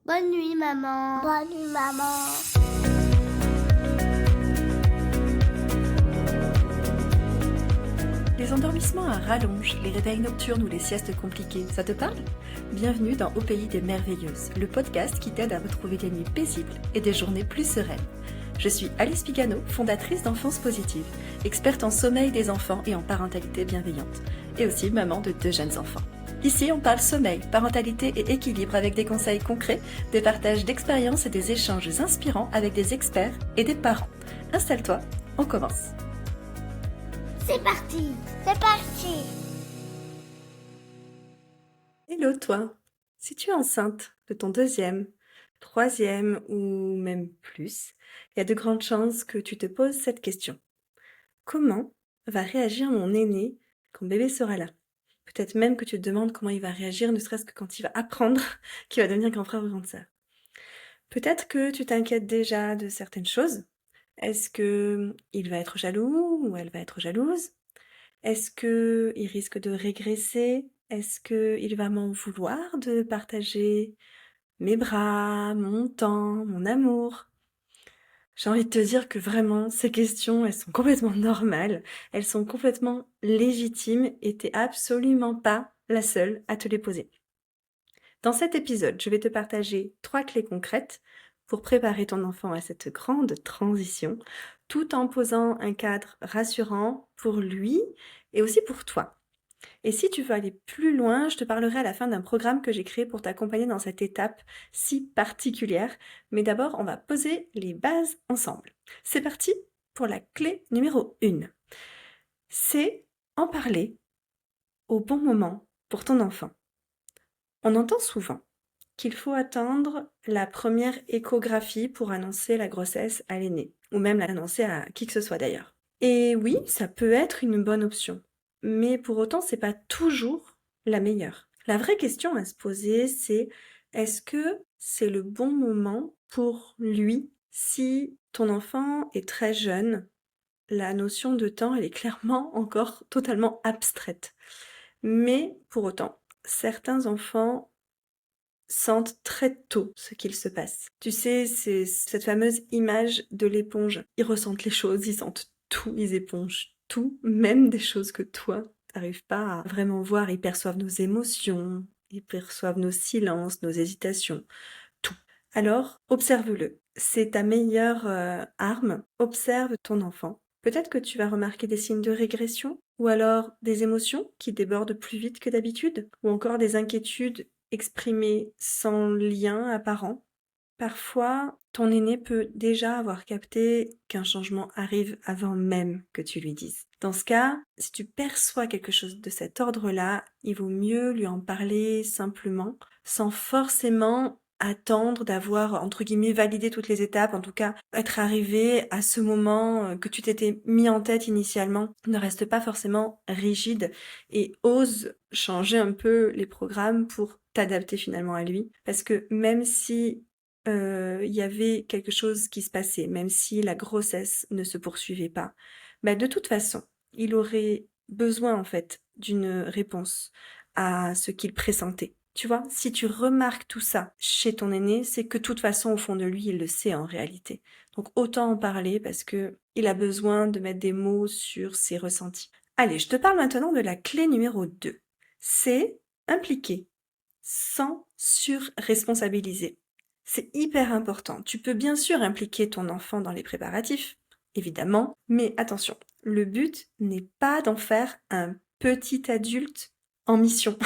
Bonne nuit, maman. Bonne nuit, maman. Les endormissements à rallonge, les réveils nocturnes ou les siestes compliquées, ça te parle ? Bienvenue dans Au pays des merveilleuses, le podcast qui t'aide à retrouver des nuits paisibles et des journées plus sereines. Je suis Alice Pigano, fondatrice d'Enfance Positive, experte en sommeil des enfants et en parentalité bienveillante, et aussi maman de 2 jeunes enfants. Ici, on parle sommeil, parentalité et équilibre avec des conseils concrets, des partages d'expériences et des échanges inspirants avec des experts et des parents. Installe-toi, on commence. C'est parti. C'est parti. Hello toi, si tu es enceinte de ton 2e, 3e ou même plus, il y a de grandes chances que tu te poses cette question. Comment va réagir mon aîné quand bébé sera là ? Peut-être même que tu te demandes comment il va réagir, ne serait-ce que quand il va apprendre qu'il va devenir grand frère ou grande sœur. Peut-être que tu t'inquiètes déjà de certaines choses. Est-ce qu'il va être jaloux ou elle va être jalouse ? Est-ce qu'il risque de régresser ? Est-ce qu'il va m'en vouloir de partager mes bras, mon temps, mon amour ? J'ai envie de te dire que vraiment, ces questions, elles sont complètement normales, elles sont complètement légitimes et t'es absolument pas la seule à te les poser. Dans cet épisode, je vais te partager 3 clés concrètes pour préparer ton enfant à cette grande transition, tout en posant un cadre rassurant pour lui et aussi pour toi. Et si tu veux aller plus loin, je te parlerai à la fin d'un programme que j'ai créé pour t'accompagner dans cette étape si particulière. Mais d'abord, on va poser les bases ensemble. C'est parti pour la clé numéro 1. C'est en parler au bon moment pour ton enfant. On entend souvent qu'il faut attendre la première échographie pour annoncer la grossesse à l'aîné, ou même l'annoncer à qui que ce soit d'ailleurs. Et oui, ça peut être une bonne option, mais pour autant, c'est pas toujours la meilleure. La vraie question à se poser, c'est est-ce que c'est le bon moment pour lui? Si ton enfant est très jeune, la notion de temps, elle est clairement encore totalement abstraite. Mais pour autant, certains enfants sentent très tôt ce qu'il se passe. Tu sais, c'est cette fameuse image de l'éponge. Ils ressentent les choses, ils sentent tout, ils épongent tout, même des choses que toi, t'arrives pas à vraiment voir. Ils perçoivent nos émotions, ils perçoivent nos silences, nos hésitations, tout. Alors, observe-le. C'est ta meilleure arme. Observe ton enfant. Peut-être que tu vas remarquer des signes de régression, ou alors des émotions qui débordent plus vite que d'habitude, ou encore des inquiétudes exprimées sans lien apparent. Parfois, ton aîné peut déjà avoir capté qu'un changement arrive avant même que tu lui dises. Dans ce cas, si tu perçois quelque chose de cet ordre-là, il vaut mieux lui en parler simplement, sans forcément attendre d'avoir, entre guillemets, validé toutes les étapes, en tout cas, être arrivé à ce moment que tu t'étais mis en tête initialement. Ne reste pas forcément rigide et ose changer un peu les programmes pour t'adapter finalement à lui. Parce que même si il y avait quelque chose qui se passait, même si la grossesse ne se poursuivait pas, de toute façon, il aurait besoin en fait d'une réponse à ce qu'il pressentait. Tu vois, si tu remarques tout ça chez ton aîné, c'est que de toute façon, au fond de lui, il le sait en réalité. Donc autant en parler parce que il a besoin de mettre des mots sur ses ressentis. Allez, je te parle maintenant de la clé numéro 2. C'est impliquer sans sur-responsabiliser. C'est hyper important. Tu peux bien sûr impliquer ton enfant dans les préparatifs, évidemment, mais attention, le but n'est pas d'en faire un petit adulte en mission.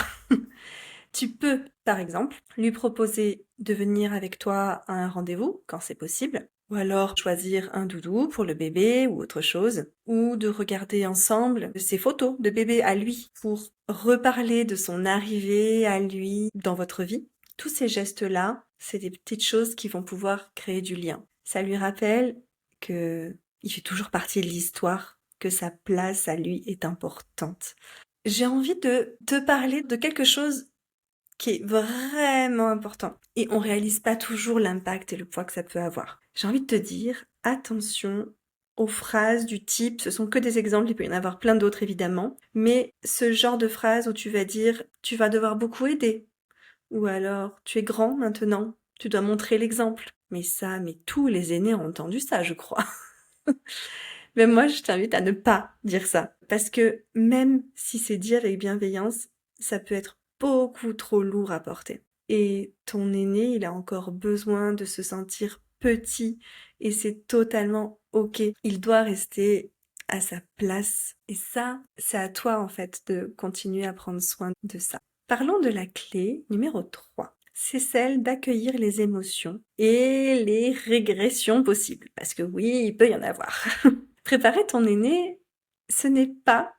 Tu peux, par exemple, lui proposer de venir avec toi à un rendez-vous quand c'est possible, ou alors choisir un doudou pour le bébé ou autre chose, ou de regarder ensemble ses photos de bébé à lui pour reparler de son arrivée à lui dans votre vie. Tous ces gestes-là, c'est des petites choses qui vont pouvoir créer du lien. Ça lui rappelle que il fait toujours partie de l'histoire, que sa place à lui est importante. J'ai envie de te parler de quelque chose qui est vraiment important. Et on réalise pas toujours l'impact et le poids que ça peut avoir. J'ai envie de te dire, attention aux phrases du type, ce sont que des exemples, il peut y en avoir plein d'autres évidemment, mais ce genre de phrase où tu vas dire, tu vas devoir beaucoup aider, ou alors, tu es grand maintenant, tu dois montrer l'exemple. Mais tous les aînés ont entendu ça, je crois. Mais moi, je t'invite à ne pas dire ça. Parce que même si c'est dit avec bienveillance, ça peut être beaucoup trop lourd à porter. Et ton aîné, il a encore besoin de se sentir petit et c'est totalement ok. Il doit rester à sa place. Et ça, c'est à toi en fait de continuer à prendre soin de ça. Parlons de la clé numéro 3. C'est celle d'accueillir les émotions et les régressions possibles. Parce que oui, il peut y en avoir. Préparer ton aîné, ce n'est pas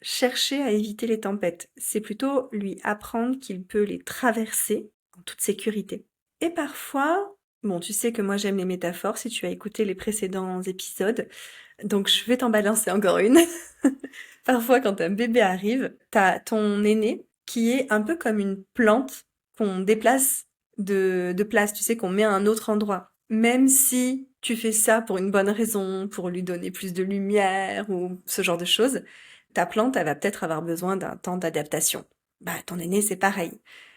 chercher à éviter les tempêtes, c'est plutôt lui apprendre qu'il peut les traverser en toute sécurité. Et parfois, bon, tu sais que moi j'aime les métaphores si tu as écouté les précédents épisodes, donc je vais t'en balancer encore une. Parfois, quand un bébé arrive, t'as ton aîné qui est un peu comme une plante qu'on déplace de place, tu sais, qu'on met à un autre endroit. Même si tu fais ça pour une bonne raison, pour lui donner plus de lumière ou ce genre de choses, ta plante, elle va peut-être avoir besoin d'un temps d'adaptation. Bah, ton aîné, c'est pareil.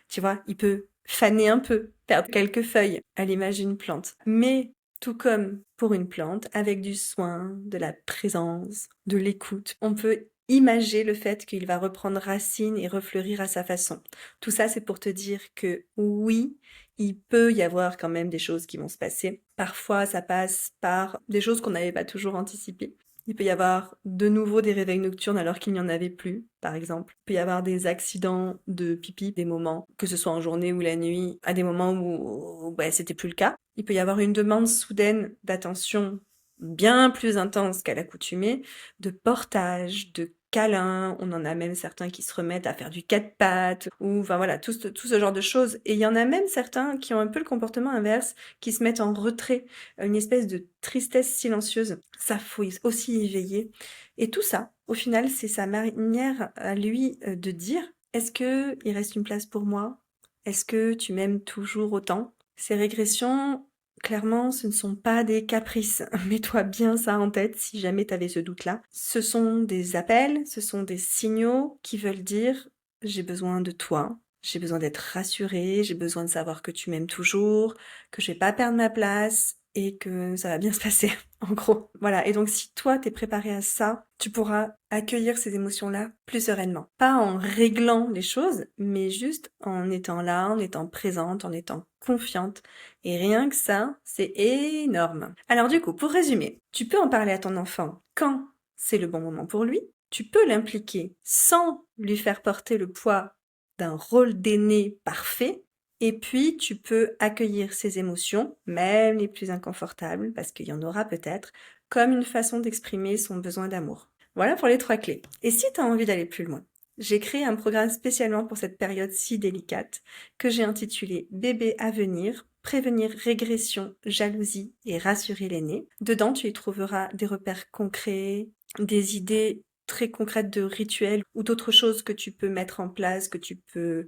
Tu vois, il peut faner un peu, perdre quelques feuilles à l'image d'une plante. Mais tout comme pour une plante, avec du soin, de la présence, de l'écoute, on peut imager le fait qu'il va reprendre racine et refleurir à sa façon. Tout ça, c'est pour te dire que oui, il peut y avoir quand même des choses qui vont se passer. Parfois, ça passe par des choses qu'on n'avait pas toujours anticipées. Il peut y avoir de nouveau des réveils nocturnes alors qu'il n'y en avait plus, par exemple. Il peut y avoir des accidents de pipi, des moments, que ce soit en journée ou la nuit, à des moments où c'était plus le cas. Il peut y avoir une demande soudaine d'attention bien plus intense qu'à l'accoutumée, de portage, de câlins, on en a même certains qui se remettent à faire du quatre pattes, ou enfin voilà, tout ce genre de choses. Et il y en a même certains qui ont un peu le comportement inverse, qui se mettent en retrait, une espèce de tristesse silencieuse. Ça, faut aussi y veiller. Et tout ça, au final, c'est sa manière à lui de dire, est-ce que il reste une place pour moi? Est-ce que tu m'aimes toujours autant? Ces régressions, clairement, ce ne sont pas des caprices. Mets-toi bien ça en tête si jamais tu avais ce doute-là. Ce sont des appels, ce sont des signaux qui veulent dire j'ai besoin de toi, j'ai besoin d'être rassurée, j'ai besoin de savoir que tu m'aimes toujours, que je vais pas perdre ma place et que ça va bien se passer, en gros. Voilà. Et donc, si toi, t'es préparé à ça, tu pourras accueillir ces émotions-là plus sereinement. Pas en réglant les choses, mais juste en étant là, en étant présente, en étant confiante. Et rien que ça, c'est énorme. Alors du coup, pour résumer, tu peux en parler à ton enfant quand c'est le bon moment pour lui. Tu peux l'impliquer sans lui faire porter le poids d'un rôle d'aîné parfait. Et puis, tu peux accueillir ses émotions, même les plus inconfortables, parce qu'il y en aura peut-être, comme une façon d'exprimer son besoin d'amour. Voilà pour les 3 clés. Et si tu as envie d'aller plus loin, j'ai créé un programme spécialement pour cette période si délicate que j'ai intitulé Bébé à venir, prévenir régression, jalousie et rassurer l'aîné. Dedans, tu y trouveras des repères concrets, des idées très concrètes de rituels ou d'autres choses que tu peux mettre en place, que tu peux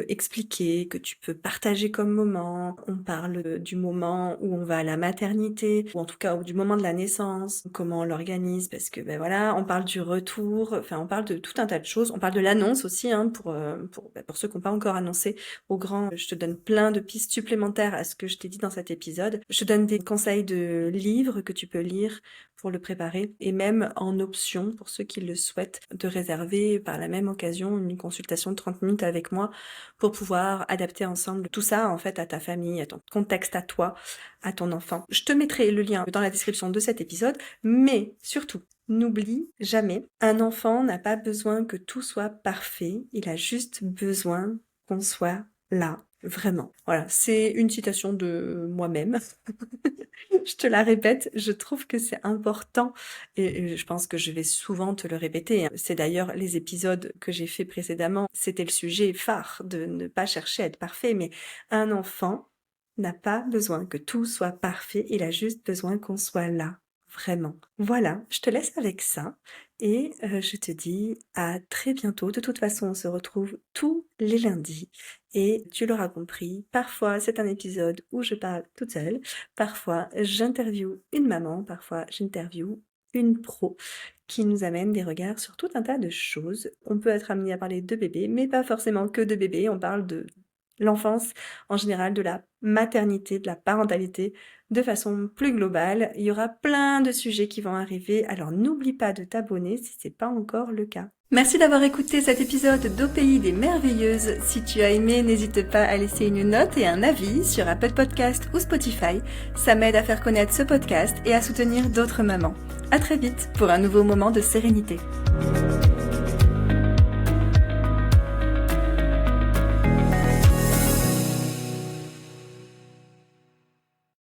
expliquer, que tu peux partager comme moment. On parle du moment où on va à la maternité, ou en tout cas du moment de la naissance, comment on l'organise, parce que ben voilà, on parle du retour, enfin on parle de tout un tas de choses. On parle de l'annonce aussi, hein, pour ceux qui n'ont pas encore annoncé aux grands. Je te donne plein de pistes supplémentaires à ce que je t'ai dit dans cet épisode. Je te donne des conseils de livres que tu peux lire pour le préparer, et même en option, pour ceux qui le souhaitent, de réserver par la même occasion une consultation de 30 minutes avec moi pour pouvoir adapter ensemble tout ça en fait à ta famille, à ton contexte à toi, à ton enfant. Je te mettrai le lien dans la description de cet épisode, mais surtout, n'oublie jamais, un enfant n'a pas besoin que tout soit parfait, il a juste besoin qu'on soit là. Vraiment. Voilà, c'est une citation de moi-même. Je te la répète, je trouve que c'est important et je pense que je vais souvent te le répéter, hein. C'est d'ailleurs les épisodes que j'ai fait précédemment, c'était le sujet phare de ne pas chercher à être parfait, mais un enfant n'a pas besoin que tout soit parfait, il a juste besoin qu'on soit là. Vraiment. Voilà, je te laisse avec ça et je te dis à très bientôt. De toute façon, on se retrouve tous les lundis et tu l'auras compris, parfois c'est un épisode où je parle toute seule, parfois j'interviewe une maman, parfois j'interviewe une pro qui nous amène des regards sur tout un tas de choses. On peut être amené à parler de bébés, mais pas forcément que de bébés, on parle de l'enfance en général, de la maternité, de la parentalité, de façon plus globale. Il y aura plein de sujets qui vont arriver, alors n'oublie pas de t'abonner si c'est pas encore le cas. Merci d'avoir écouté cet épisode d'Au Pays des Merveilleuses. Si tu as aimé, n'hésite pas à laisser une note et un avis sur Apple Podcast ou Spotify. Ça m'aide à faire connaître ce podcast et à soutenir d'autres mamans. À très vite pour un nouveau moment de sérénité.